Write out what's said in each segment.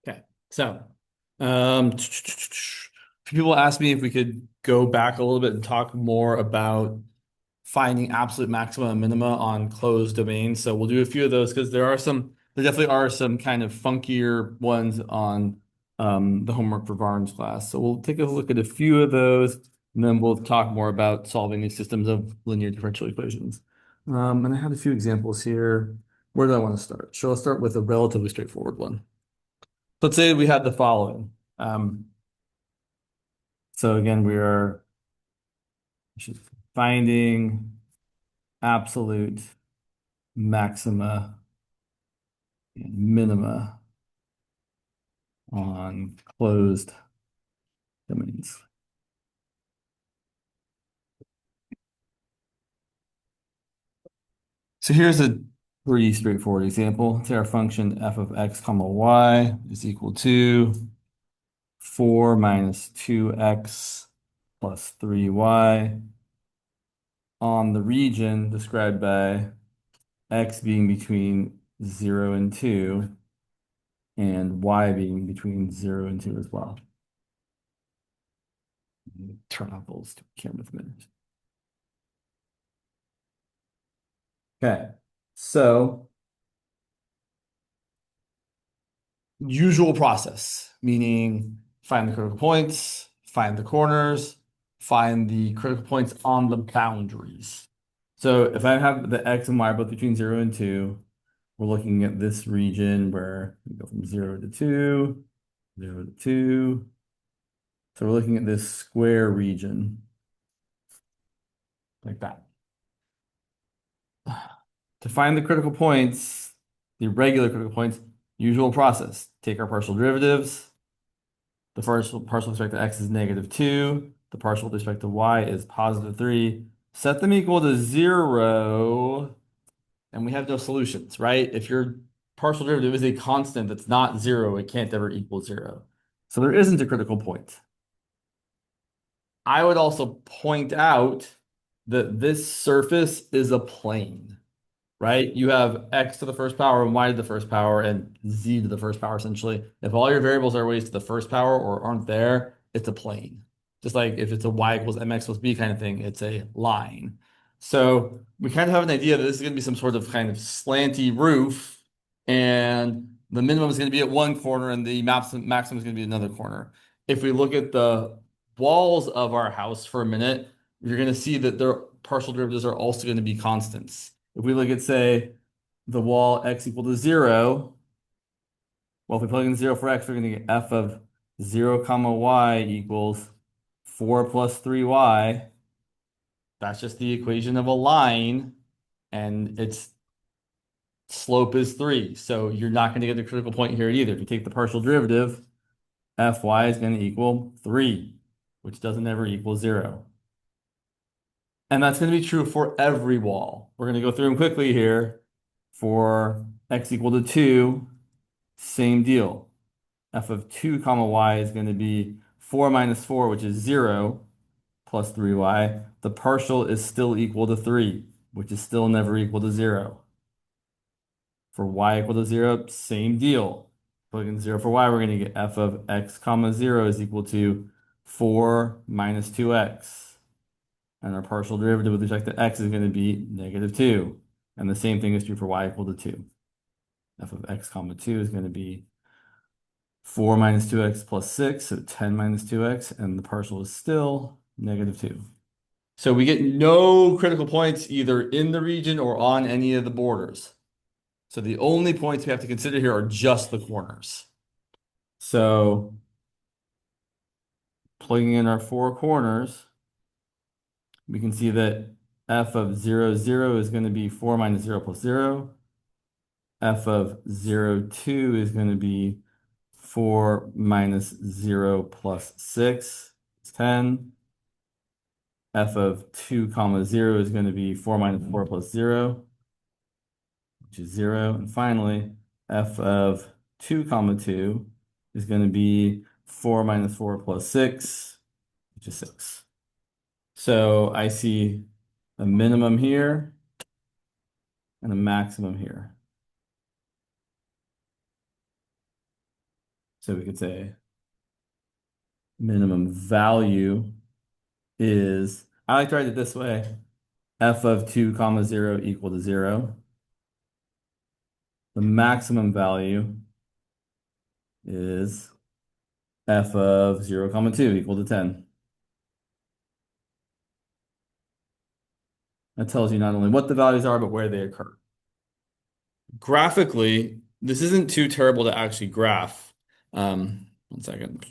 Okay, so people asked me if we could go back a little bit and talk more about finding absolute maxima and minima on closed domains. So we'll do a few of those because there definitely are some kind of funkier ones on the homework for Barnes class. So we'll take a look at a few of those, and then we'll talk more about solving these systems of linear differential equations. And I had a few examples here. Where do I want to start? Shall I start with a relatively straightforward one? Let's say we had the following. So again, we are finding absolute maxima and minima on closed domains. So here's a pretty straightforward example. Say our function f of x comma y is equal to 4 minus 2x plus 3y on the region described by x being between 0 and 2 and y being between 0 and 2 as well. Turn off those camera for a minute. Okay, so usual process, meaning find the critical points, find the corners, find the critical points on the boundaries. So if I have the x and y both between 0 and 2, we're looking at this region where we go from 0 to 2, 0 to 2. So we're looking at this square region like that. To find the critical points, the regular critical points, usual process. Take our partial derivatives. The first partial with respect to x is -2. The partial with respect to y is +3. Set them equal to 0, and we have no solutions, right? If your partial derivative is a constant that's not 0, it can't ever equal 0. So there isn't a critical point. I would also point out that this surface is a plane, right? You have x to the first power and y to the first power and z to the first power, essentially. If all your variables are ways to the first power or aren't there, it's a plane. Just like if it's a y equals mx plus b kind of thing, it's a line. So we kind of have an idea that this is going to be some sort of kind of slanty roof, and the minimum is going to be at one corner and the maximum is going to be another corner. If we look at the walls of our house for a minute, you're going to see that their partial derivatives are also going to be constants. If we look at, say, the wall x equal to 0, well, if we plug in 0 for x, we're going to get f of 0 comma y equals 4 plus 3y. That's just the equation of a line, and its slope is 3. So you're not going to get the critical point here either. If you take the partial derivative, fy is going to equal 3, which doesn't ever equal 0. And that's going to be true for every wall. We're going to go through them quickly here. For x equal to 2, same deal. F of 2 comma y is going to be 4 minus 4, which is 0, plus 3y. The partial is still equal to 3, which is still never equal to 0. For y equal to 0, same deal. Plug in 0 for y, we're going to get f of x comma 0 is equal to 4 minus 2x. And our partial derivative with respect to x is going to be -2. And the same thing is true for y equal to 2. F of x comma 2 is going to be 4 minus 2x plus 6, so 10 minus 2x, and the partial is still -2. So we get no critical points either in the region or on any of the borders. So the only points we have to consider here are just the corners. So plugging in our four corners, we can see that f of 0, 0 is going to be 4 minus 0 plus 0. F of 0, 2 is going to be 4 minus 0 plus 6 is 10. F of 2 comma 0 is going to be 4 minus 4 plus 0, which is 0. And finally, f of 2 comma 2 is going to be 4 minus 4 plus 6, which is 6. So I see a minimum here and a maximum here. So we could say minimum value is, I like to write it this way, f of 2 comma 0 equal to 0. The maximum value is f of 0 comma 2 equal to 10. That tells you not only what the values are, but where they occur. Graphically, this isn't too terrible to actually graph. 1 second.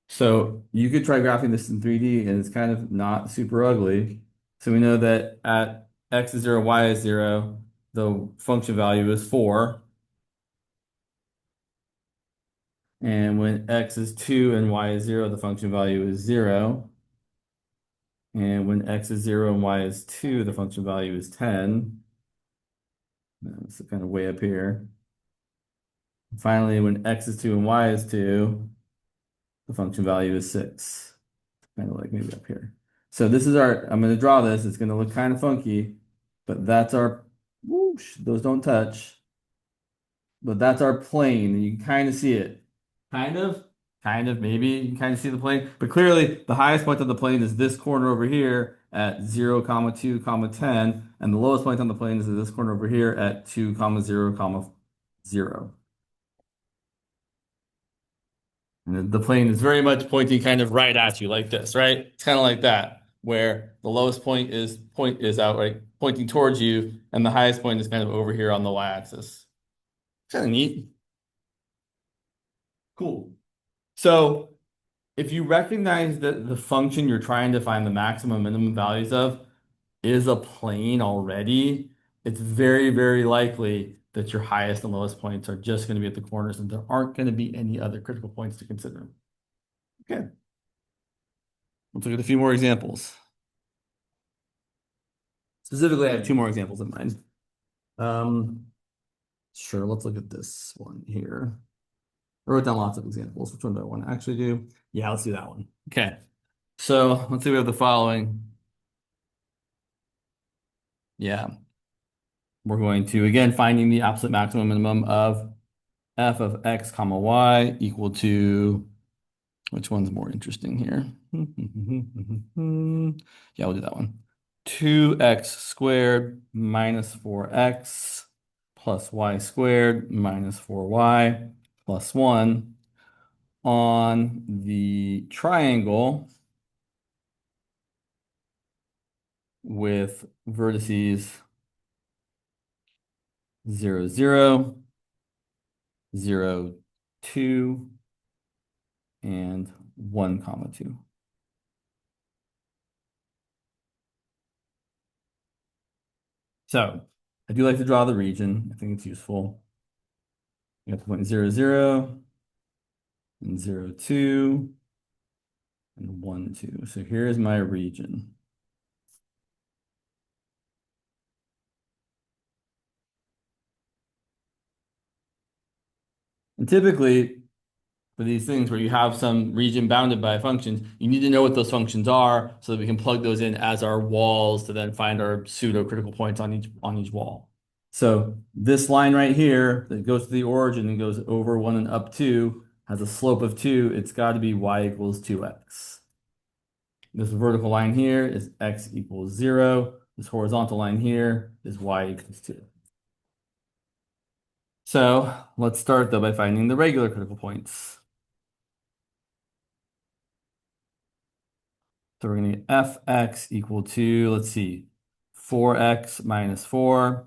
So you could try graphing this in 3D and it's kind of not super ugly. So we know that at x is 0, y is 0, the function value is 4. And when x is 2 and y is 0, the function value is 0. And when x is 0 and y is 2, the function value is 10. That's kind of way up here. Finally, when x is 2 and y is 2, the function value is 6. Kind of like maybe up here. So this is our, I'm going to draw this. It's going to look kind of funky, but that's our, whoosh, those don't touch. But that's our plane, and you can kind of see it. Maybe you can kind of see the plane. But clearly, the highest point of the plane is this corner over here at 0, comma 2, comma 10. And the lowest point on the plane is this corner over here at 2, comma 0, comma 0. And the plane is very much pointing kind of right at you like this, right? It's kind of like that, where the lowest point is out, right, pointing towards you, and the highest point is kind of over here on the y-axis. Kind of neat. Cool. So if you recognize that the function you're trying to find the maximum minimum values of is a plane already, it's very, very likely that your highest and lowest points are just going to be at the corners and there aren't going to be any other critical points to consider. Okay. Let's look at a few more examples. Specifically, I have two more examples in mind. Sure, let's look at this one here. I wrote down lots of examples. Which one do I want to actually do? Yeah, let's do that one. Okay. So let's say we have the following. Yeah. We're going to, again, finding the absolute maximum minimum of f of x comma y equal to, which one's more interesting here? Yeah, we'll do that one. 2x squared minus 4x plus y squared minus 4y plus 1 on the triangle with vertices 0, 0, 0, 2, and 1, comma 2. So I do like to draw the region. I think it's useful. You have the point 0, 0, and 0, 2, and 1, 2. So here's my region. And typically, for these things where you have some region bounded by functions, you need to know what those functions are so that we can plug those in as our walls to then find our pseudo-critical points on each wall. So this line right here that goes to the origin and goes over 1 and up 2 has a slope of 2. It's got to be y equals 2x. This vertical line here is x equals 0. This horizontal line here is y equals 2. So let's start though by finding the regular critical points. So we're going to get fx equal to, let's see, 4x minus 4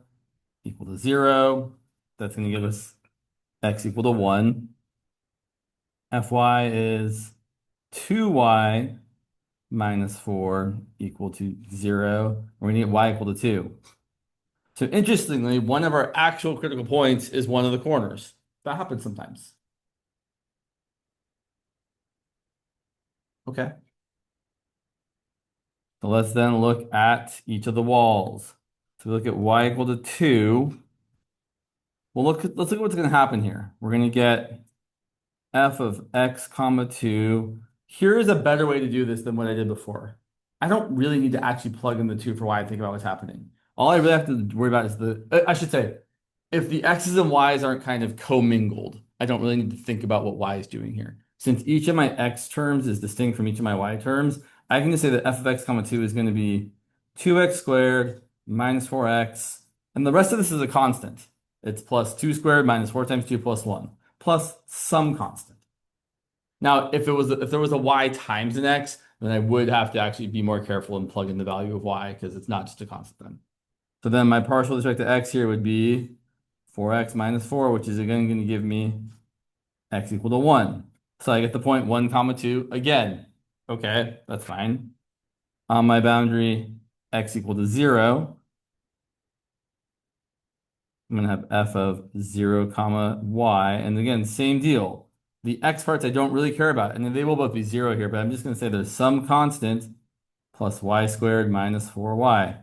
equal to 0. That's going to give us x equal to 1. Fy is 2y minus 4 equal to 0. We're going to get y equal to 2. So interestingly, one of our actual critical points is one of the corners. That happens sometimes. Okay. So let's then look at each of the walls. So we look at y equal to 2. Well, let's look at what's going to happen here. We're going to get f of x comma 2. Here's a better way to do this than what I did before. I don't really need to actually plug in the 2 for why I think about what's happening. All I really have to worry about is I should say, if the x's and y's aren't kind of commingled, I don't really need to think about what y is doing here. Since each of my x terms is distinct from each of my y terms, I can just say that f of x comma 2 is going to be 2x squared minus 4x, and the rest of this is a constant. It's plus 2 squared minus 4 times 2 plus 1, plus some constant. Now, if there was a y times an x, then I would have to actually be more careful and plug in the value of y because it's not just a constant then. So then my partial with respect to x here would be 4x minus 4, which is again going to give me x equal to 1. So I get the point 1 comma 2 again. Okay, that's fine. On my boundary, x equal to 0, I'm going to have f of 0 comma y. And again, same deal. The x parts I don't really care about, and they will both be 0 here, but I'm just going to say there's some constant plus y squared minus 4y.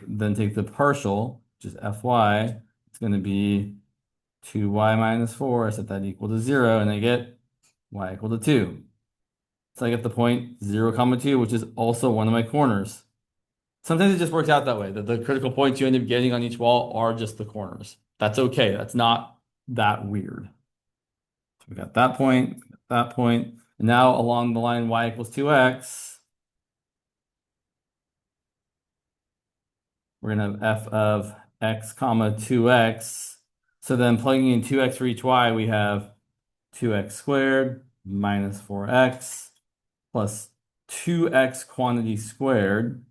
Then take the partial, which is fy. It's going to be 2y minus 4. I set that equal to 0, and I get y equal to 2. So I get the point 0 comma 2, which is also one of my corners. Sometimes it just works out that way, that the critical points you end up getting on each wall are just the corners. That's okay. That's not that weird. So we got that point, that point. And now along the line y equals 2x, we're going to have f of x comma 2x. So then plugging in 2x for each y, we have 2x squared minus 4x plus 2x quantity squared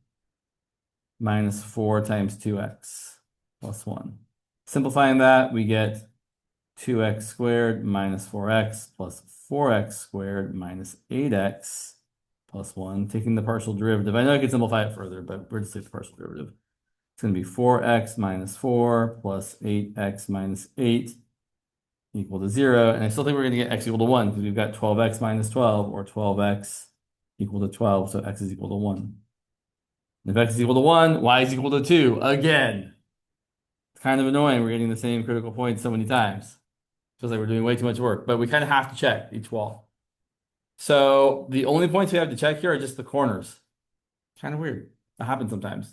minus 4 times 2x plus 1. Simplifying that, we get 2x squared minus 4x plus 4x squared minus 8x plus 1. Taking the partial derivative. I know I could simplify it further, but we're just taking the partial derivative. It's going to be 4x minus 4 plus 8x minus 8 equal to 0. And I still think we're going to get x equal to 1 because we've got 12x minus 12 or 12x equal to 12. So x is equal to 1. If x is equal to 1, y is equal to 2. Again, it's kind of annoying. We're getting the same critical point so many times. Feels like we're doing way too much work, but we kind of have to check each wall. So the only points we have to check here are just the corners. Kind of weird. That happens sometimes.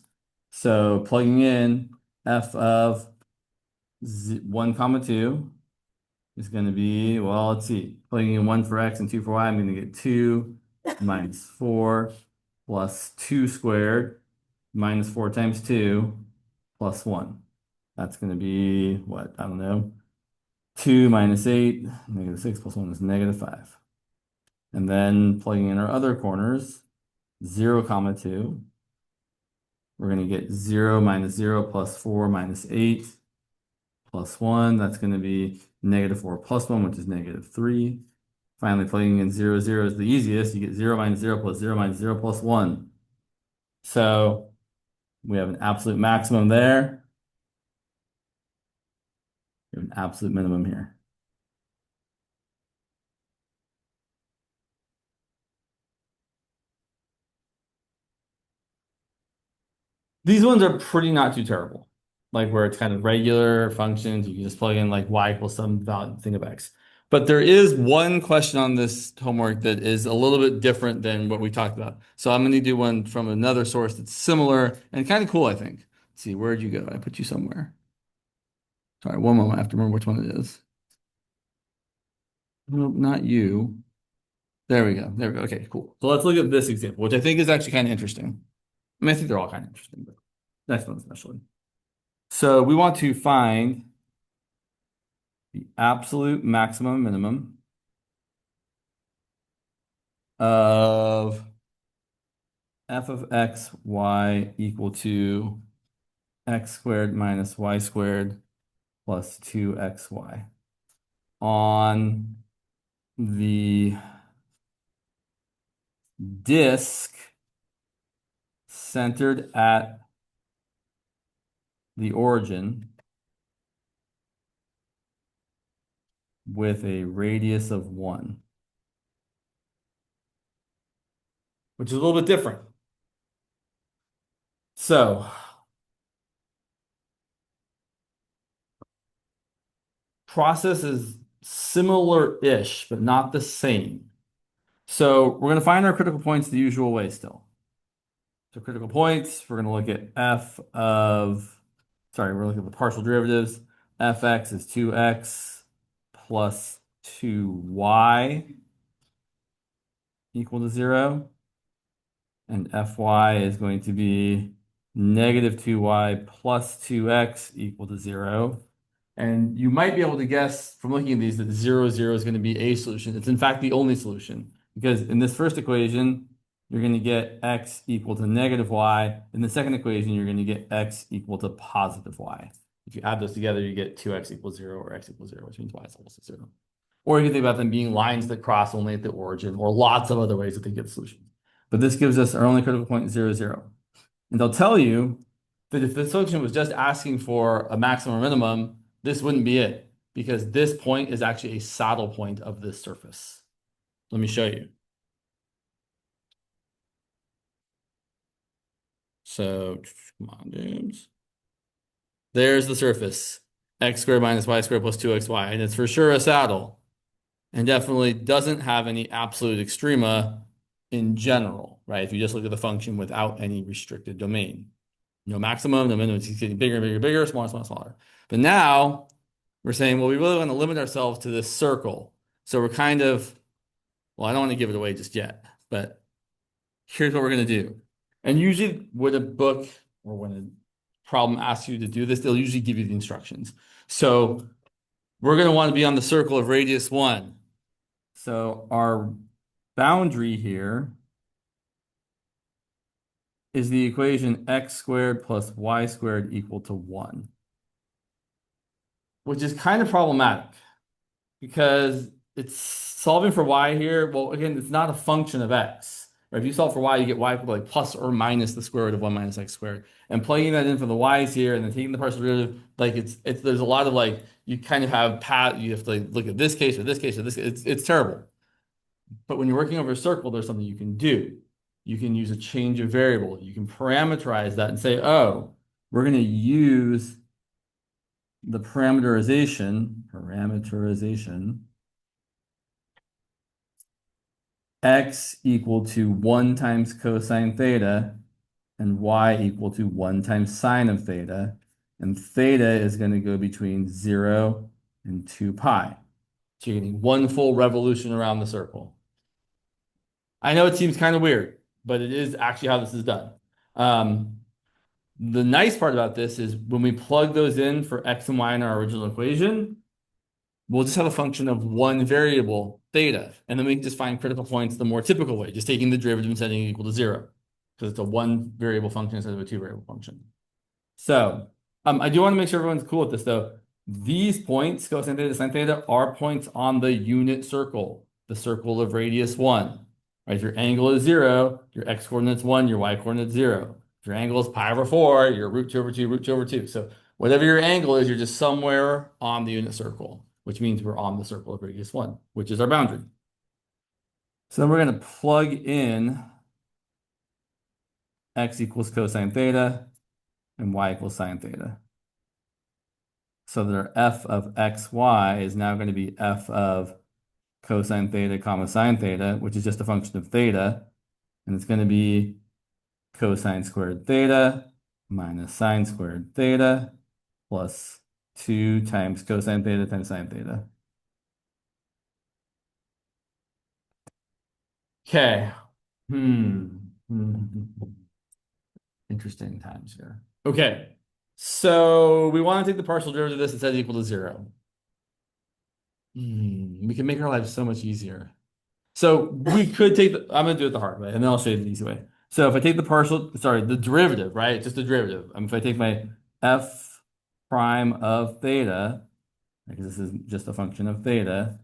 So plugging in f of 1 comma 2 is going to be, well, let's see. Plugging in 1 for x and 2 for y, I'm going to get 2 minus 4 plus 2 squared minus 4 times 2 plus 1. That's going to be, what? I don't know. 2 minus 8, negative 6 plus 1 is negative 5. And then plugging in our other corners, 0 comma 2. We're going to get 0 minus 0 plus 4 minus 8 plus 1. That's going to be negative 4 plus 1, which is negative 3. Finally, plugging in 0, 0 is the easiest. You get 0 minus 0 plus 0 minus 0 plus 1. So we have an absolute maximum there. We have an absolute minimum here. These ones are pretty not too terrible. Like where it's kind of regular functions, you can just plug in like y equals some value thing of x. But there is one question on this homework that is a little bit different than what we talked about. So I'm going to do one from another source that's similar and kind of cool, I think. Let's see, where'd you go? I put you somewhere. Sorry, one moment. I have to remember which one it is. Nope, not you. There we go. There we go. Okay, cool. So let's look at this example, which I think is actually kind of interesting. I mean, I think they're all kind of interesting, but next one especially. So we want to find the absolute maximum minimum of f of x, y equal to x squared minus y squared plus 2xy on the disk centered at the origin with a radius of 1, which is a little bit different. So process is similar-ish, but not the same. So we're going to find our critical points the usual way still. So critical points, we're going to look at f of sorry, we're looking at the partial derivatives. Fx is 2x plus 2y equal to 0. And Fy is going to be negative 2y plus 2x equal to 0. And you might be able to guess from looking at these that 0, 0 is going to be a solution. It's in fact the only solution because in this first equation, you're going to get x equal to negative y. In the second equation, you're going to get x equal to positive y. If you add those together, you get 2x equals 0 or x equals 0, which means y is equal to 0. Or you can think about them being lines that cross only at the origin, or lots of other ways that they get solutions. But this gives us our only critical point, 0, 0. And they'll tell you that if this function was just asking for a maximum or minimum, this wouldn't be it, because this point is actually a saddle point of this surface. Let me show you. So, come on, James. There's the surface, x squared minus y squared plus 2xy, and it's for sure a saddle, and definitely doesn't have any absolute extrema in general, right? If you just look at the function without any restricted domain. No maximum, no minimum, it's getting bigger and bigger and bigger, smaller, smaller, smaller. But now we're saying, well, we really want to limit ourselves to this circle. So we're kind of, well, I don't want to give it away just yet, but here's what we're going to do. And usually when a book or when a problem asks you to do this, they'll usually give you the instructions. So we're going to want to be on the circle of radius 1. So our boundary here is the equation x squared plus y squared equal to 1, which is kind of problematic because it's solving for y here. Well, again, it's not a function of x. Right? If you solve for y, you get y equal to like plus or minus the square root of 1 minus x squared. And plugging that in for the y's here and then taking the partial derivative, like it's there's a lot of like you kind of have you have to like look at this case or this case or this. It's terrible. But when you're working over a circle, there's something you can do. You can use a change of variable. You can parameterize that and say, oh, we're going to use the parameterization, x equal to 1 times cosine theta and y equal to 1 times sine of theta. And theta is going to go between 0 and 2 pi. So you're getting one full revolution around the circle. I know it seems kind of weird, but it is actually how this is done. The nice part about this is when we plug those in for x and y in our original equation, we'll just have a function of one variable, theta, and then we can just find critical points the more typical way, just taking the derivative and setting it equal to 0, because it's a one variable function instead of a two variable function. So I do want to make sure everyone's cool with this though. These points, cosine theta, sine theta, are points on the unit circle, the circle of radius 1. Right? If your angle is 0, your x coordinate's 1, your y coordinate's 0. If your angle is pi over 4, you're root 2 over 2, root 2 over 2. So whatever your angle is, you're just somewhere on the unit circle, which means we're on the circle of radius 1, which is our boundary. So then we're going to plug in x equals cosine theta and y equals sine theta. So that our f of xy is now going to be f of cosine theta comma sine theta, which is just a function of theta. And it's going to be cosine squared theta minus sine squared theta plus 2 times cosine theta times sine theta. Okay. Interesting times here. Okay. So we want to take the partial derivative of this and set it equal to 0. We can make our lives so much easier. So we could take I'm going to do it the hard way, and then I'll show you the easy way. So if I take the derivative, right? Just the derivative. If I take my f prime of theta, because this is just a function of theta,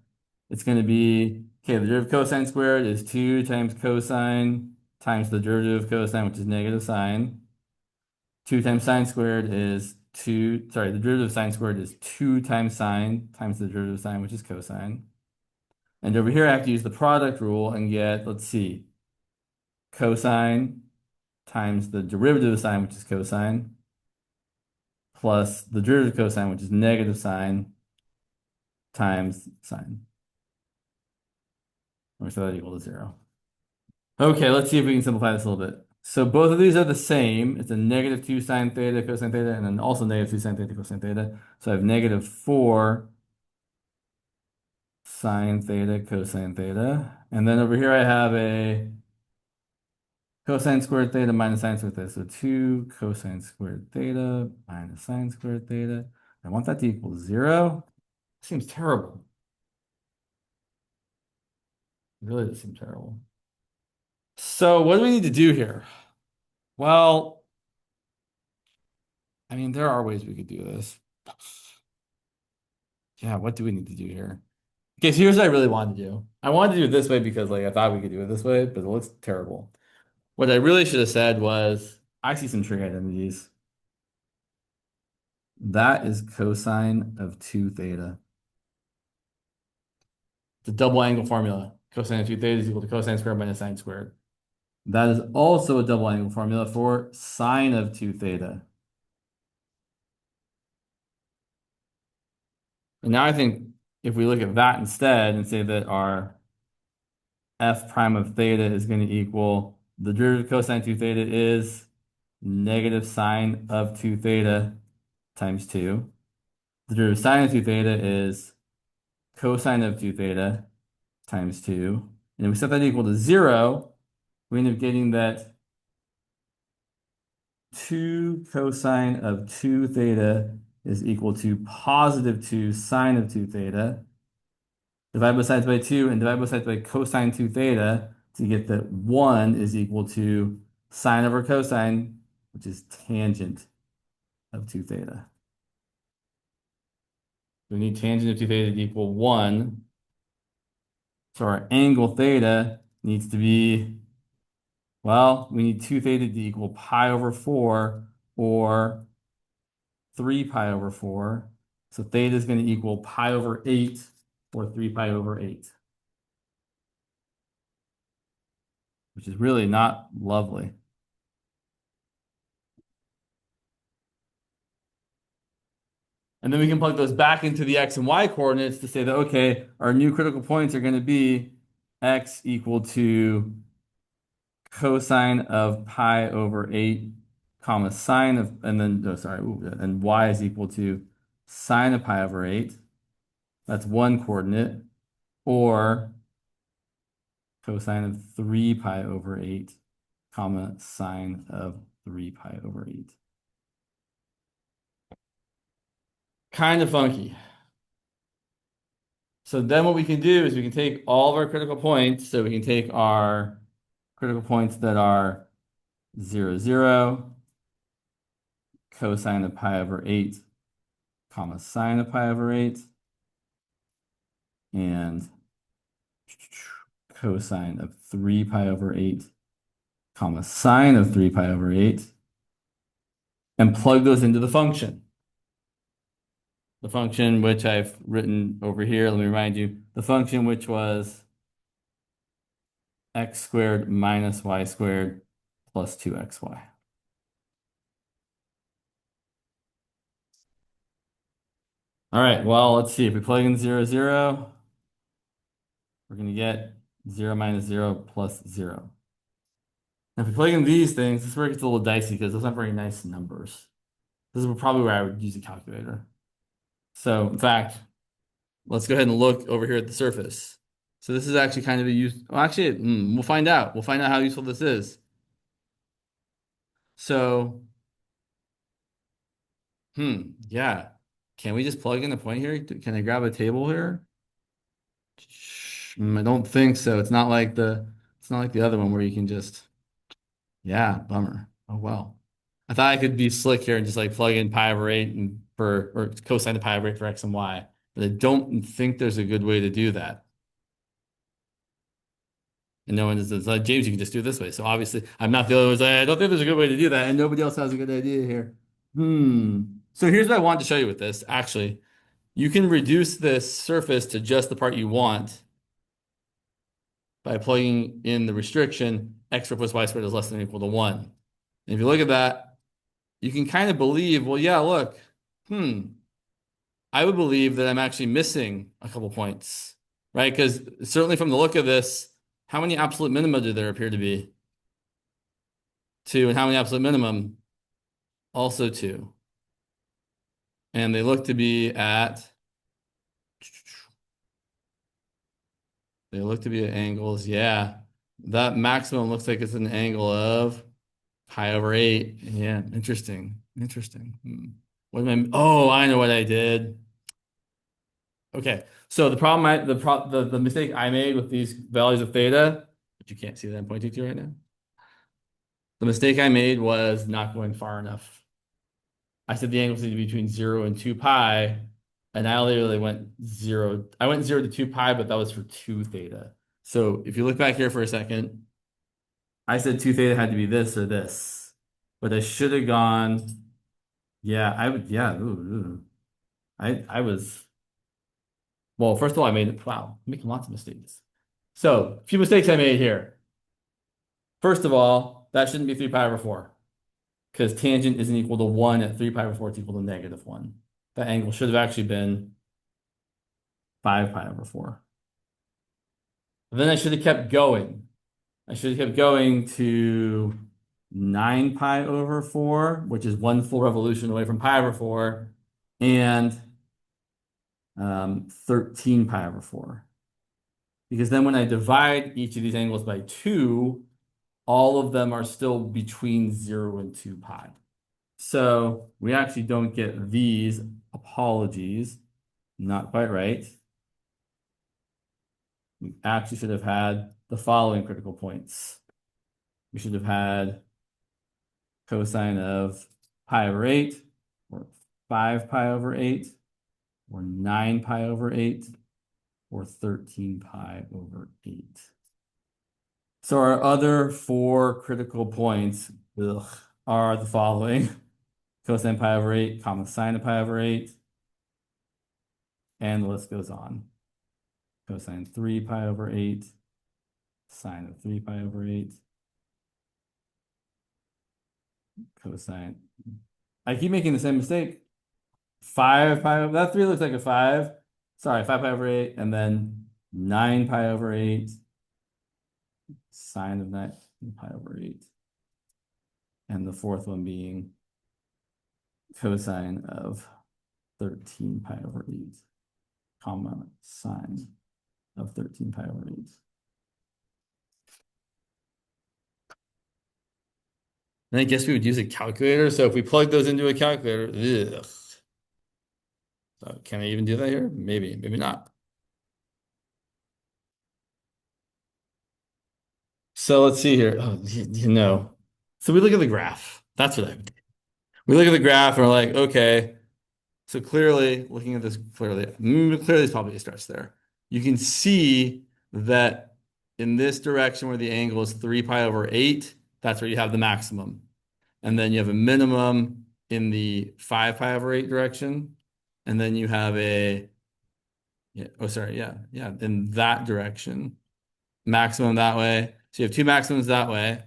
it's going to be, okay, the derivative of cosine squared is 2 times cosine times the derivative of cosine, which is negative sine. 2 times sine squared is the derivative of sine squared is 2 times sine times the derivative of sine, which is cosine. And over here, I have to use the product rule and get, let's see, cosine times the derivative of sine, which is cosine, plus the derivative of cosine, which is negative sine, times sine. Or so that equal to 0. Okay, let's see if we can simplify this a little bit. So both of these are the same. It's a negative 2 sine theta cosine theta, and then also negative 2 sine theta cosine theta. So I have negative 4 sine theta cosine theta. And then over here I have a cosine squared theta minus sine squared theta. So 2 cosine squared theta minus sine squared theta. I want that to equal 0. Seems terrible. It really does seem terrible. So what do we need to do here? Well, I mean, there are ways we could do this. Yeah, what do we need to do here? Okay, so here's what I really wanted to do. I wanted to do it this way because like I thought we could do it this way, but it looks terrible. What I really should have said was, I see some trig identities. That is cosine of 2 theta. It's a double angle formula. Cosine of 2 theta is equal to cosine squared minus sine squared. That is also a double angle formula for sine of 2 theta. And now I think if we look at that instead and say that our f prime of theta is going to equal the derivative of cosine 2 theta is negative sine of 2 theta times 2. The derivative of sine of 2 theta is cosine of 2 theta times 2. And if we set that equal to 0, we end up getting that 2 cosine of 2 theta is equal to positive 2 sine of 2 theta. Divide both sides by 2 and divide both sides by cosine 2 theta to get that 1 is equal to sine over cosine, which is tangent of 2 theta. We need tangent of 2 theta to equal 1. So our angle theta needs to be, well, we need 2 theta to equal pi over 4 or 3 pi over 4. So theta is going to equal pi over 8 or 3 pi over 8, which is really not lovely. And then we can plug those back into the x and y coordinates to say that, okay, our new critical points are going to be x equal to cosine of pi over 8, comma sine of, and then, no, sorry, and y is equal to sine of pi over 8. That's one coordinate. Or cosine of 3 pi over 8, comma sine of 3 pi over 8. Kind of funky. So then what we can do is we can take all of our critical points. So we can take our critical points that are 0, 0, cosine of pi over 8, comma sine of pi over 8, and cosine of 3 pi over 8, comma sine of 3 pi over 8, and plug those into the function. The function which I've written over here, let me remind you, the function which was x squared minus y squared plus 2xy. All right, well, let's see. If we plug in 0, 0, we're going to get 0 minus 0 plus 0. Now, if we plug in these things, this is where it gets a little dicey because those aren't very nice numbers. This is probably where I would use a calculator. So, in fact, let's go ahead and look over here at the surface. So this is actually kind of a use. Well, actually, we'll find out. We'll find out how useful this is. So, yeah. Can we just plug in a point here? Can I grab a table here? I don't think so. It's not like the other one where you can just, yeah, bummer. Oh well. I thought I could be slick here and just like plug in pi over 8 and or cosine of pi over 8 for x and y, but I don't think there's a good way to do that. And no one says, James, you can just do it this way. So obviously, I'm not the only one. I don't think there's a good way to do that, and nobody else has a good idea here. So here's what I wanted to show you with this. Actually, you can reduce this surface to just the part you want by plugging in the restriction x squared plus y squared is less than or equal to 1. And if you look at that, you can kind of believe, well, yeah, look, I would believe that I'm actually missing a couple points, right? Because certainly from the look of this, how many absolute minima do there appear to be? 2. And how many absolute minimum? Also 2. And they look to be at, they look to be at angles. Yeah. That maximum looks like it's an angle of pi over 8. Yeah, interesting. Interesting. What am I, oh, I know what I did. Okay. So the problem the mistake I made with these values of theta, but you can't see that I'm pointing to right now. The mistake I made was not going far enough. I said the angles need to be between 0 and 2 pi, and I literally went 0. I went 0 to 2 pi, but that was for 2 theta. So if you look back here for a second, I said 2 theta had to be this or this, but I should have gone, yeah, I would, yeah, ooh, ooh. I was, well, first of all, I made it, wow, I'm making lots of mistakes. So a few mistakes I made here. First of all, that shouldn't be 3 pi over 4. Because tangent isn't equal to 1 at 3 pi over 4, it's equal to -1. That angle should have actually been 5 pi over 4. And then I should have kept going. I should have kept going to 9 pi over 4, which is 1 full revolution away from pi over 4, and 13 pi over 4. Because then when I divide each of these angles by 2, all of them are still between 0 and 2 pi. So we actually don't get these. Apologies. Not quite right. We actually should have had the following critical points. We should have had cosine of pi over 8, or 5 pi over 8, or 9 pi over 8, or 13 pi over 8. So our other 4 critical points are the following. Cosine pi over 8, comma sine of pi over 8, and the list goes on. Cosine 3 pi over 8, sine of 3 pi over 8, cosine. I keep making the same mistake. 5 pi over, that 3 looks like a 5. Sorry, 5 pi over 8, and then 9 pi over 8, sine of 9 pi over 8. And the fourth one being cosine of 13 pi over 8, comma, sine of 13 pi over 8. And I guess we would use a calculator. So if we plug those into a calculator, ugh. So can I even do that here? Maybe, maybe not. So let's see here. Oh, you know. So we look at the graph. That's what I would do. We look at the graph and we're like, okay, so clearly, looking at this clearly, clearly there's probably a stretch there. You can see that in this direction where the angle is 3 pi over 8, that's where you have the maximum. And then you have a minimum in the 5 pi over 8 direction. And then you have a, yeah, oh, sorry, yeah, in that direction. Maximum that way. So you have 2 maximums that way.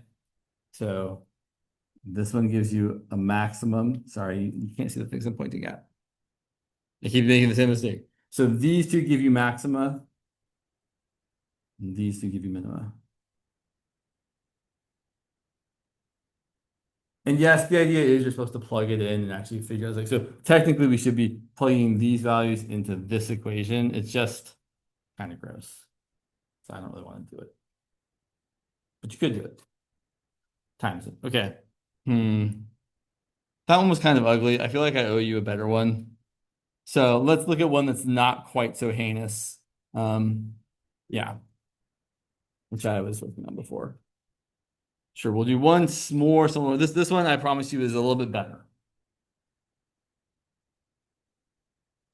So this one gives you a maximum. Sorry, you can't see the things I'm pointing at. I keep making the same mistake. So these two give you maxima, and these two give you minima. And yes, the idea is you're supposed to plug it in and actually figure out, like, so technically we should be plugging these values into this equation. It's just kind of gross. So I don't really want to do it. But you could do it. Times it. Okay. That one was kind of ugly. I feel like I owe you a better one. So let's look at one that's not quite so heinous. Yeah, which I was working on before. Sure, we'll do one more similar. This one I promise you is a little bit better.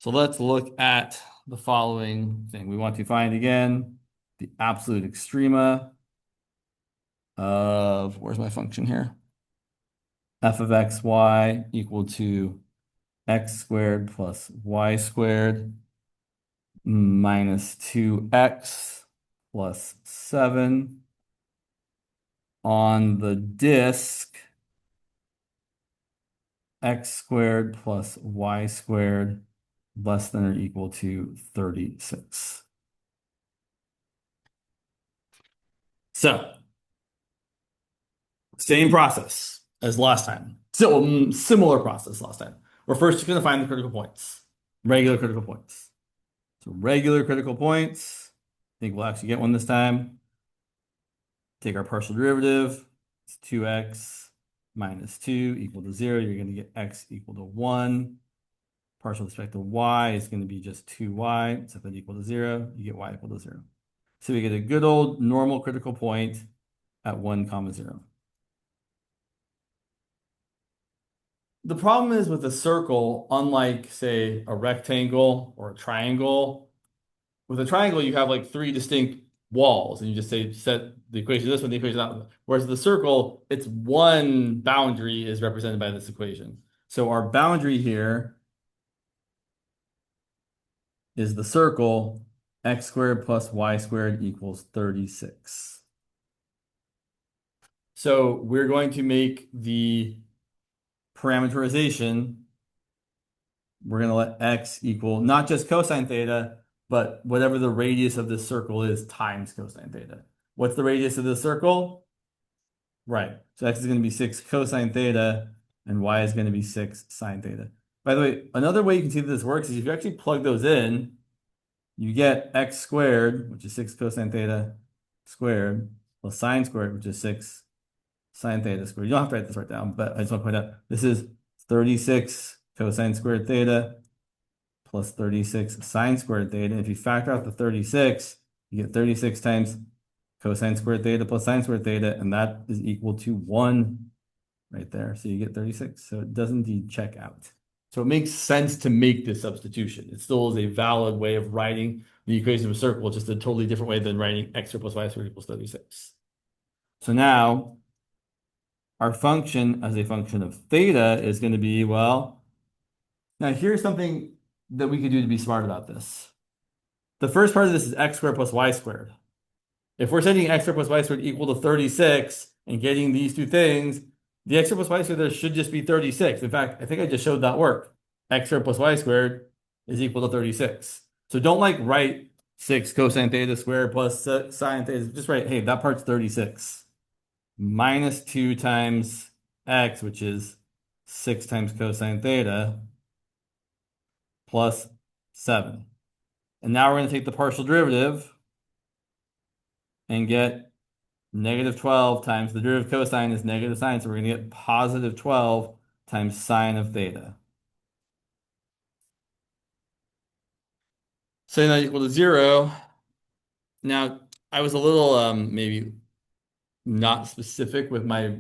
So let's look at the following thing. We want to find again the absolute extrema of, where's my function here? F of xy equal to x squared plus y squared minus 2x plus 7 on the disk x squared plus y squared less than or equal to 36. So Same process as last time. So similar process last time. We're first just going to find the critical points, regular critical points. So regular critical points. I think we'll actually get one this time. Take our partial derivative. It's 2x minus 2 equal to 0. You're going to get x equal to 1. Partial with respect to y is going to be just 2y. Set that equal to 0. You get y equal to 0. So we get a good old normal critical point at 1 comma 0. The problem is with a circle, unlike, say, a rectangle or a triangle, with a triangle, you have like three distinct walls, and you just say set the equation this one, the equation that one. Whereas the circle, it's one boundary is represented by this equation. So our boundary here is the circle x squared plus y squared equals 36. So we're going to make the parameterization. We're going to let x equal not just cosine theta, but whatever the radius of this circle is times cosine theta. What's the radius of the circle? Right. So x is going to be 6 cosine theta, and y is going to be 6 sine theta. By the way, another way you can see that this works is if you actually plug those in, you get x squared, which is 6 cosine theta squared, plus sine squared, which is 6 sine theta squared. You don't have to write this right down, but I just want to point out this is 36 cosine squared theta plus 36 sine squared theta. And if you factor out the 36, you get 36 times cosine squared theta plus sine squared theta, and that is equal to 1 right there. So you get 36. So it does indeed check out. So it makes sense to make this substitution. It still is a valid way of writing the equation of a circle, just a totally different way than writing x squared plus y squared equals 36. So now our function as a function of theta is going to be, well, now here's something that we could do to be smart about this. The first part of this is x squared plus y squared. If we're setting x squared plus y squared equal to 36 and getting these two things, the x squared plus y squared there should just be 36. In fact, I think I just showed that work. X squared plus y squared is equal to 36. So don't like write 6 cosine theta squared plus sine theta. Just write, hey, that part's 36. Minus 2 times x, which is 6 times cosine theta, plus 7. And now we're going to take the partial derivative and get negative 12 times the derivative of cosine is negative sine, so we're going to get positive 12 times sine of theta. Setting that equal to 0. Now, I was a little maybe not specific with my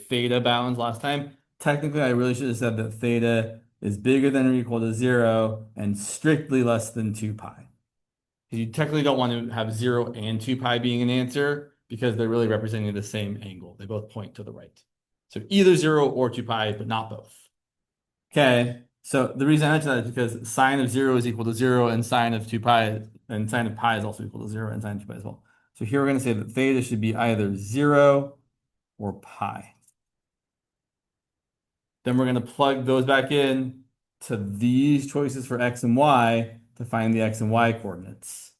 theta bounds last time. Technically, I really should have said that theta is bigger than or equal to 0 and strictly less than 2 pi. You technically don't want to have 0 and 2 pi being an answer because they're really representing the same angle. They both point to the right. So either 0 or 2 pi, but not both. Okay, so the reason I mention that is because sine of 0 is equal to 0 and sine of 2 pi and sine of pi is also equal to 0 and sine of 2 pi as well. So here we're going to say that theta should be either 0 or pi. Then we're going to plug those back in to these choices for x and y to find the x and y coordinates.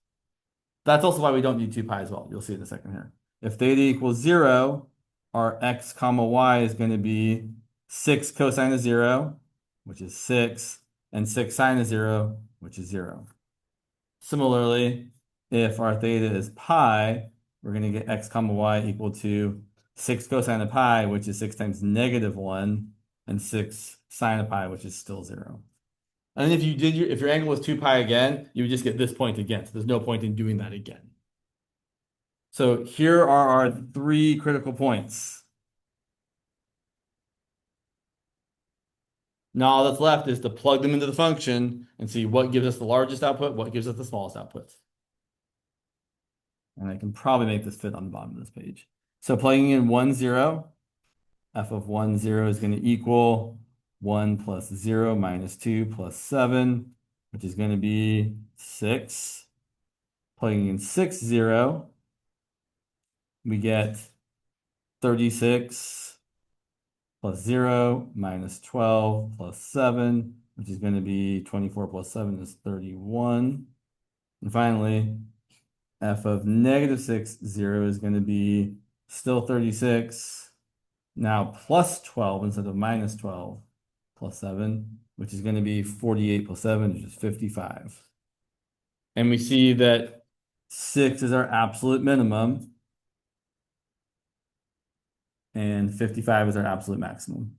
That's also why we don't need 2 pi as well. You'll see in a second here. If theta equals 0, our x comma y is going to be 6 cosine of 0, which is 6, and 6 sine of 0, which is 0. Similarly, if our theta is pi, we're going to get x comma y equal to 6 cosine of pi, which is 6 times negative 1, and 6 sine of pi, which is still 0. And if if your angle was 2 pi again, you would just get this point again. So there's no point in doing that again. So here are our 3 critical points. Now all that's left is to plug them into the function and see what gives us the largest output, what gives us the smallest output. And I can probably make this fit on the bottom of this page. So plugging in 1, 0, f of 1, 0 is going to equal 1 plus 0 minus 2 plus 7, which is going to be 6. Plugging in 6, 0, we get 36 plus 0 minus 12 plus 7, which is going to be 24 plus 7 is 31. And finally, f of negative 6, 0 is going to be still 36. Now plus 12 instead of minus 12 plus 7, which is going to be 48 plus 7, which is 55. And we see that 6 is our absolute minimum, and 55 is our absolute maximum.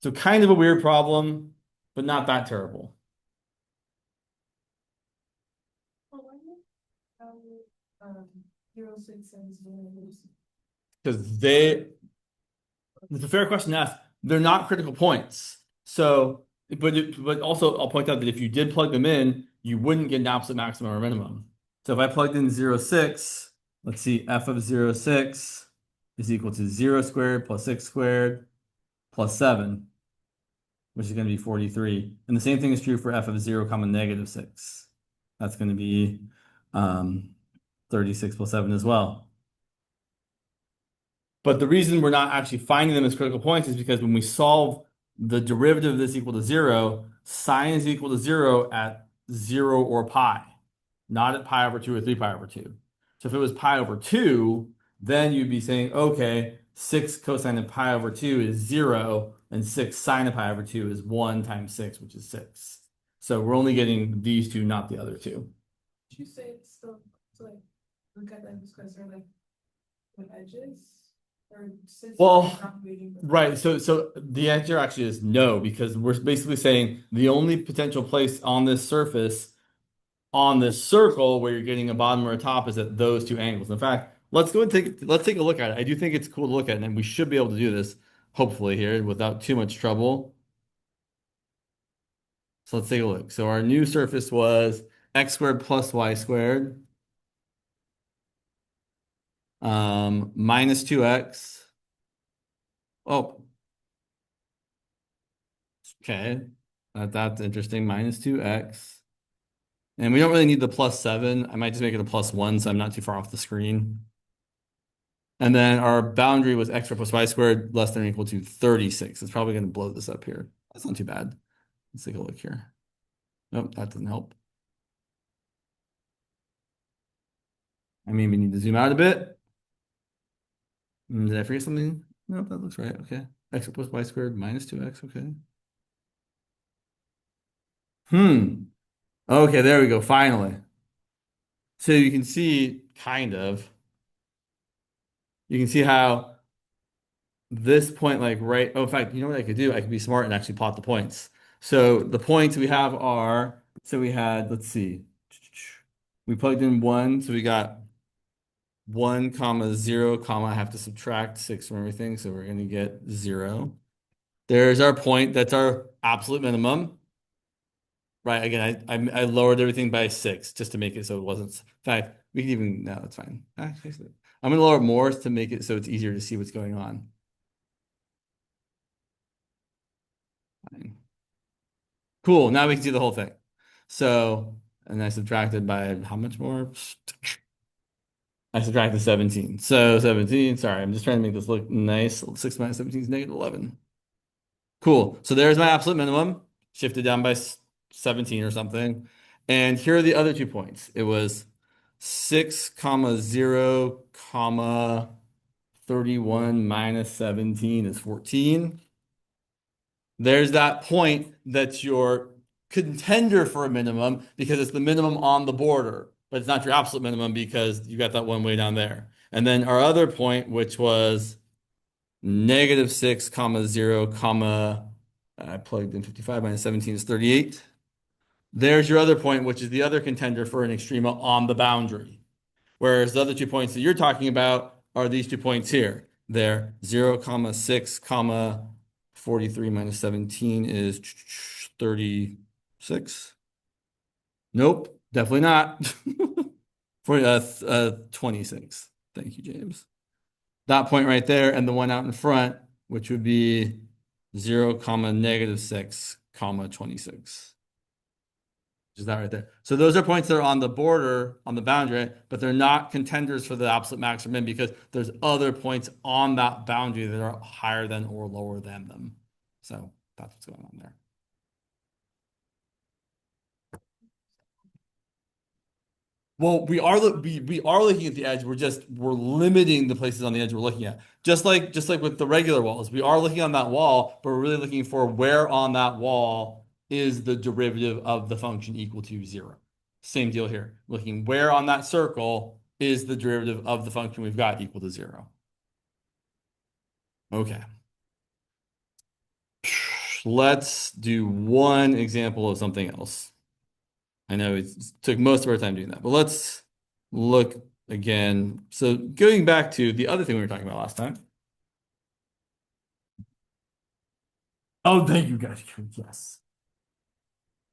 So kind of a weird problem, but not that terrible. Um, 067 Because it's a fair question to ask. They're not critical points. So, but also I'll point out that if you did plug them in, you wouldn't get an absolute maximum or minimum. So if I plugged in 0.6, let's see, f of 0.6 is equal to 0 squared plus 6 squared plus 7, which is going to be 43. And the same thing is true for f of 0 comma negative 6. That's going to be 36 plus 7 as well. But the reason we're not actually finding them as critical points is because when we solve the derivative of this equal to 0, sine is equal to 0 at 0 or pi, not at pi over 2 or 3 pi over 2. So if it was pi over 2, then you'd be saying, okay, 6 cosine of pi over 2 is 0, and 6 sine of pi over 2 is 1 times 6, which is 6. So we're only getting these two, not the other two. Did you say it's still to like look at them because they're like the edges? Or since Well, they're not moving the- right. So the answer actually is no, because we're basically saying the only potential place on this surface, on this circle where you're getting a bottom or a top, is at those two angles. In fact, let's take a look at it. I do think it's cool to look at, and we should be able to do this, hopefully, here without too much trouble. So let's take a look. So our new surface was x squared plus y squared, minus 2x. Oh, okay. That's interesting. Minus 2x. And we don't really need the plus 7. I might just make it a plus 1 so I'm not too far off the screen. And then our boundary was x squared plus y squared less than or equal to 36. It's probably going to blow this up here. That's not too bad. Let's take a look here. Nope, that doesn't help. I mean, we need to zoom out a bit. Did I forget something? Nope, that looks right. Okay. X plus y squared minus 2x. Okay. Okay, there we go. Finally. So you can see, kind of, you can see how this point, like right, oh, in fact, you know what I could do? I could be smart and actually plot the points. So the points we have are, so we had, let's see, we plugged in 1, so we got 1 comma 0 comma, I have to subtract 6 from everything, so we're going to get 0. There's our point, that's our absolute minimum. Right, again, I lowered everything by 6 just to make it so it wasn't, in fact, we can even, no, that's fine. Actually, I'm going to lower it more to make it so it's easier to see what's going on. Fine. Cool. Now we can see the whole thing. So, and I subtracted by how much more? I subtracted 17. So 17, sorry, I'm just trying to make this look nice. 6 minus 17 is negative 11. Cool. So there's my absolute minimum, shifted down by 17 or something. And here are the other 2 points. It was 6 comma 0 comma 31 minus 17 is 14. There's that point that's your contender for a minimum because it's the minimum on the border, but it's not your absolute minimum because you got that one way down there. And then our other point, which was negative 6 comma 0 comma, I plugged in 55 minus 17 is 38. There's your other point, which is the other contender for an extrema on the boundary. Whereas the other 2 points that you're talking about are these 2 points here. They're 0 comma 6 comma 43 minus 17 is 36. Nope, definitely not. For 26. Thank you, James. That point right there, and the one out in front, which would be 0 comma negative 6 comma 26. Which is that right there. So those are points that are on the border, on the boundary, but they're not contenders for the absolute max or min because there's other points on that boundary that are higher than or lower than them. So that's what's going on there. Well, we are looking at the edge. We're limiting the places on the edge we're looking at. Just like with the regular walls, we are looking on that wall, but we're really looking for where on that wall is the derivative of the function equal to zero. Same deal here. Looking where on that circle is the derivative of the function we've got equal to zero. Okay. Let's do one example of something else. I know it took most of our time doing that, but let's look again. So going back to the other thing we were talking about last time. Oh, thank you guys. Yes.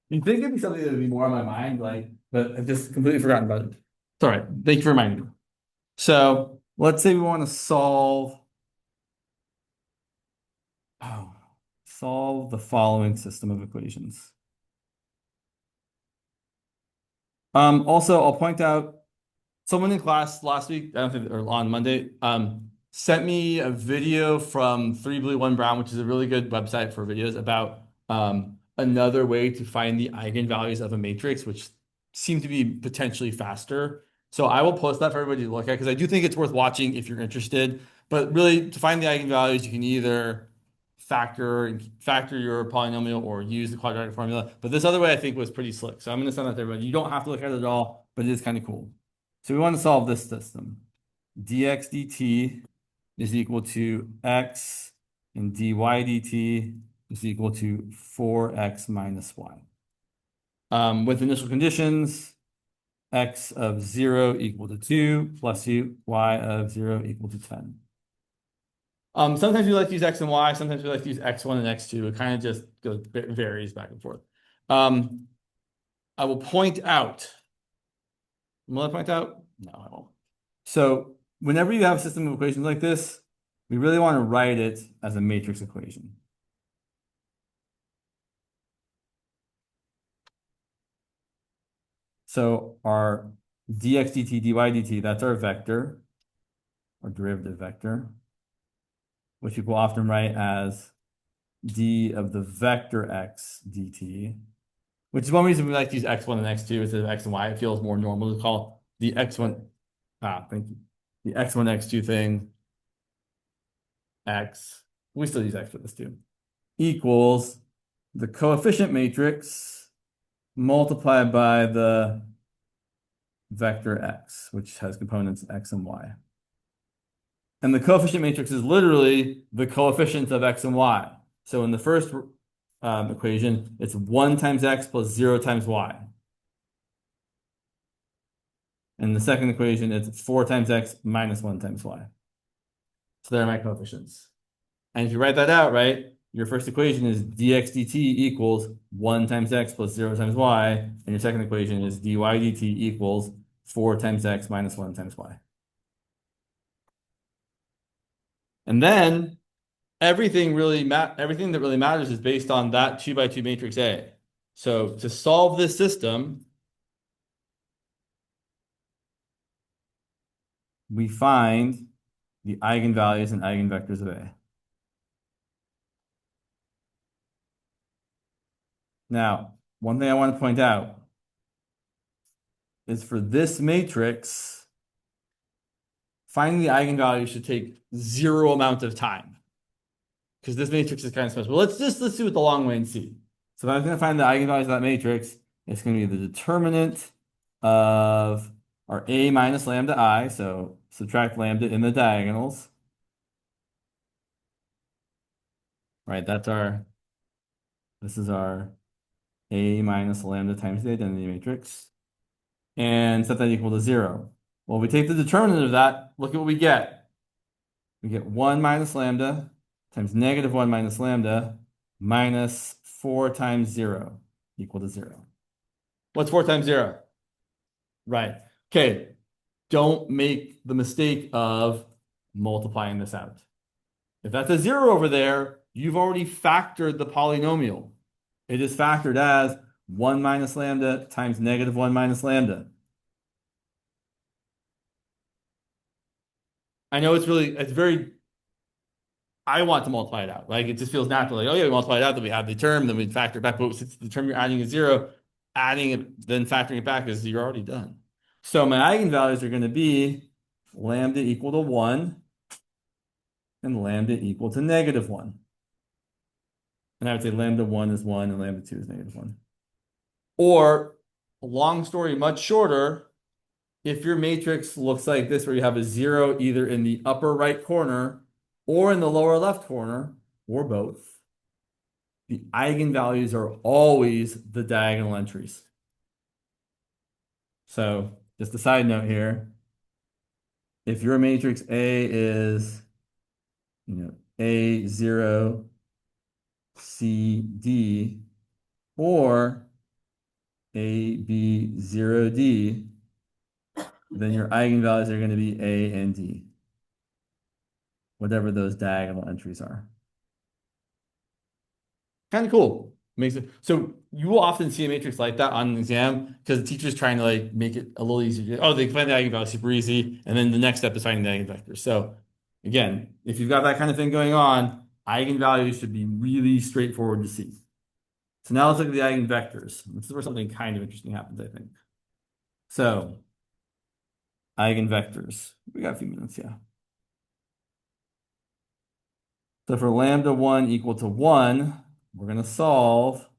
You'd think it'd be something that would be more on my mind, like, but I've just completely forgotten about it. It's all right. Thank you for reminding me. So let's say we want to oh, solve the following system of equations. Also, I'll point out someone in class last week, I don't think, or on Monday, sent me a video from 3 Blue 1 Brown, which is a really good website for videos about another way to find the eigenvalues of a matrix, which seem to be potentially faster. So I will post that for everybody to look at because I do think it's worth watching if you're interested. But really, to find the eigenvalues, you can either factor your polynomial or use the quadratic formula. But this other way I think was pretty slick. So I'm going to send that to everybody. You don't have to look at it at all, but it is kind of cool. So we want to solve this system. dx dt is equal to x and dy dt is equal to 4x minus y. With initial conditions, x of 0 equal to 2 plus y of 0 equal to 10. Sometimes we like to use x and y. Sometimes we like to use x1 and x2. It kind of just varies back and forth. I will point out. Will I point out? No, I won't. So whenever you have a system of equations like this, we really want to write it as a matrix equation. So our dx dt dy dt, that's our vector, our derivative vector, which you will often write as d of the vector x dt, which is one reason we like to use x1 and x2 instead of x and y. It feels more normal to call the x1, thank you. The x1, x2 thing, x, we still use x for this too, equals the coefficient matrix multiplied by the vector x, which has components x and y. And the coefficient matrix is literally the coefficients of x and y. So in the first equation, it's 1 times x plus 0 times y. In the second equation, it's 4 times x minus 1 times y. So there are my coefficients. And if you write that out, right, your first equation is dx dt equals 1 times x plus 0 times y. And your second equation is dy dt equals 4 times x minus 1 times y. And then everything that really matters is based on that 2 by 2 matrix A. So to solve this system, we find the eigenvalues and eigenvectors of A. Now, one thing I want to point out is for this matrix, finding the eigenvalues should take 0 amount of time because this matrix is kind of special. Let's do it the long way and see. So if I was going to find the eigenvalues of that matrix, it's going to be the determinant of our A minus lambda I, so subtract lambda in the diagonals. Right, this is our A minus lambda times the identity matrix. And set that equal to 0. Well, we take the determinant of that, look at what we get. We get 1 minus lambda times negative 1 minus lambda minus 4 times 0 equal to 0. What's 4 times 0? Right. Okay. Don't make the mistake of multiplying this out. If that's a 0 over there, you've already factored the polynomial. It is factored as 1 minus lambda times negative 1 minus lambda. I know it's very, I want to multiply it out. Like it just feels natural. Like, oh yeah, we multiply it out, then we have the term, then we factor it back. But since the term you're adding is 0, adding it, then factoring it back is you're already done. So my eigenvalues are going to be lambda equal to 1 and lambda equal to -1. And I would say lambda 1 is 1 and lambda 2 is -1. Or, a long story much shorter, if your matrix looks like this, where you have a 0 either in the upper right corner or in the lower left corner, or both, the eigenvalues are always the diagonal entries. So, just a side note here, if your matrix A is, A0, C, D, or AB0D, then your eigenvalues are going to be A and D, whatever those diagonal entries are. Kind of cool. Makes it so you will often see a matrix like that on an exam because the teacher's trying to like make it a little easier. Oh, they can find the eigenvalue super easy, and then the next step is finding the eigenvector. So again, if you've got that kind of thing going on, eigenvalues should be really straightforward to see. So now let's look at the eigenvectors. This is where something kind of interesting happens, I think. So eigenvectors. We got a few minutes, yeah. So for lambda 1 equal to 1, we're going to solve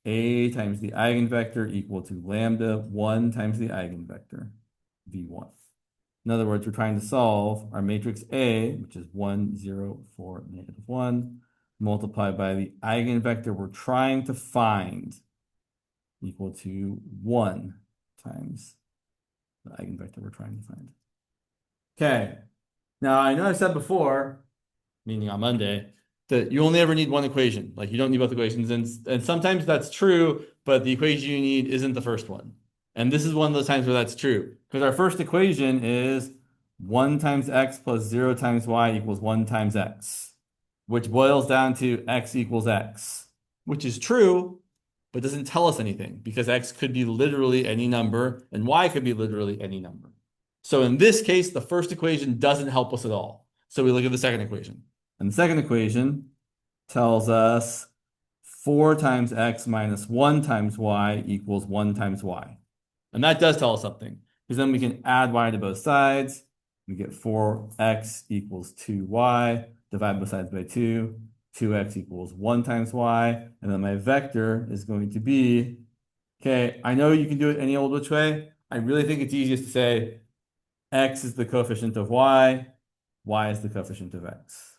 A times the eigenvector equal to lambda 1 times the eigenvector, V1. In other words, we're trying to solve our matrix A, which is 1, 0, 4, -1, multiplied by the eigenvector we're trying to find equal to 1 times the eigenvector we're trying to find. Okay. Now, I know I said before, meaning on Monday, that you only ever need one equation. Like you don't need both equations. And sometimes that's true, but the equation you need isn't the first one. And this is one of those times where that's true. Because our first equation is 1 times x plus 0 times y equals 1 times x, which boils down to x equals x, which is true, but doesn't tell us anything because x could be literally any number and y could be literally any number. So in this case, the first equation doesn't help us at all. So we look at the second equation. And the second equation tells us 4 times x minus 1 times y equals 1 times y. And that does tell us something, because then we can add y to both sides. We get 4x equals 2y, divide both sides by 2, 2x equals 1 times y, and then my vector is going to be, okay, I know you can do it any old which way. I really think it's easiest to say x is the coefficient of y is the coefficient of x.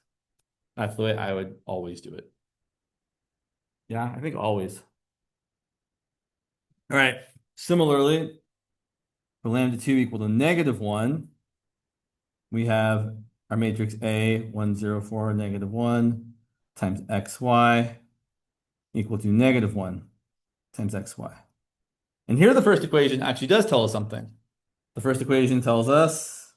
That's the way I would always do it. Yeah, I think always. All right. Similarly, for lambda 2 equal to -1, we have our matrix A, 1, 0, 4, -1 times xy equal to -1 times xy. And here the first equation actually does tell us something. The first equation tells us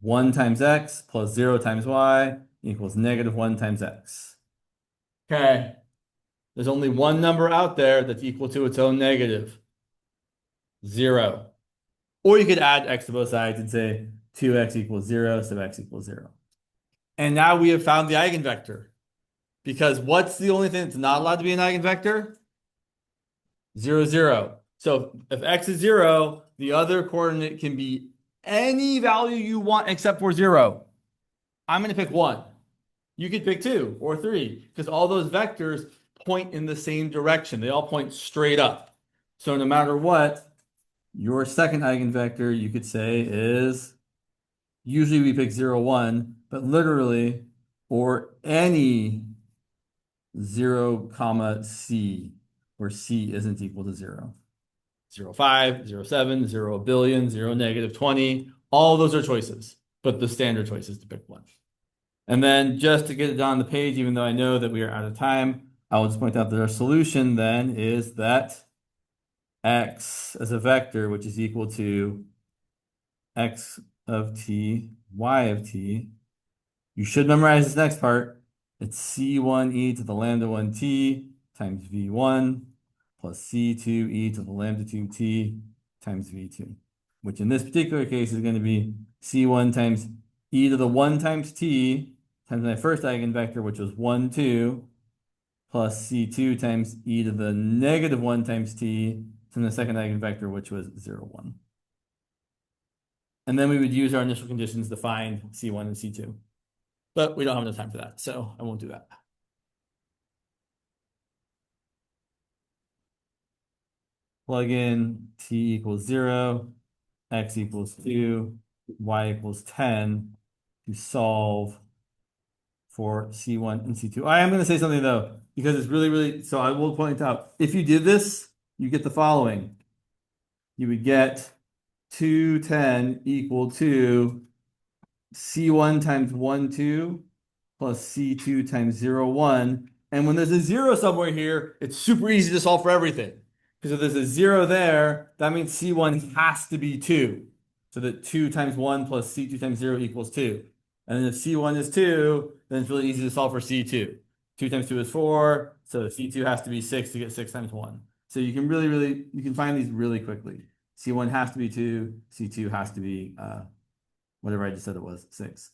1 times x plus 0 times y equals -1 times x. Okay. There's only one number out there that's equal to its own negative, 0. Or you could add x to both sides and say 2x equals 0, so x equals 0. And now we have found the eigenvector. Because what's the only thing that's not allowed to be an eigenvector? 0, 0. So if x is 0, the other coordinate can be any value you want except for 0. I'm going to pick 1. You could pick 2 or 3 because all those vectors point in the same direction. They all point straight up. So no matter what, your second eigenvector you could say is, usually we pick 0, 1, but literally, or any 0, comma c, where c isn't equal to 0. 0, 5, 0, 7, 0, billion, 0, -20. All of those are choices, but the standard choice is to pick 1. And then just to get it down the page, even though I know that we are out of time, I will just point out that our solution then is that x as a vector, which is equal to x of t, y of t. You should memorize this next part. It's c1e to the lambda 1t times v1 plus c2e to the lambda 2t times v2, which in this particular case is going to be c1 times e to the 1 times t times my first eigenvector, which was 1, 2, plus c2 times e to the -1 times t from the second eigenvector, which was 0, 1. And then we would use our initial conditions to find C1 and C2. But we don't have enough time for that, so I won't do that. Plug in t equals 0, x equals 2, y equals 10 to solve for C1 and C2. I am going to say something though, because it's really, really, so I will point out, if you did this, you get the following. You would get 210 equal to C1 times 1, 2 plus C2 times 0, 1. And when there's a 0 somewhere here, it's super easy to solve for everything. Because if there's a 0 there, that means C1 has to be 2. So that 2 times 1 plus C2 times 0 equals 2. And then if C1 is 2, then it's really easy to solve for C2. 2 times 2 is 4, so C2 has to be 6 to get 6 times 1. So you can really, you can find these really quickly. C1 has to be 2, C2 has to be whatever I just said it was, 6.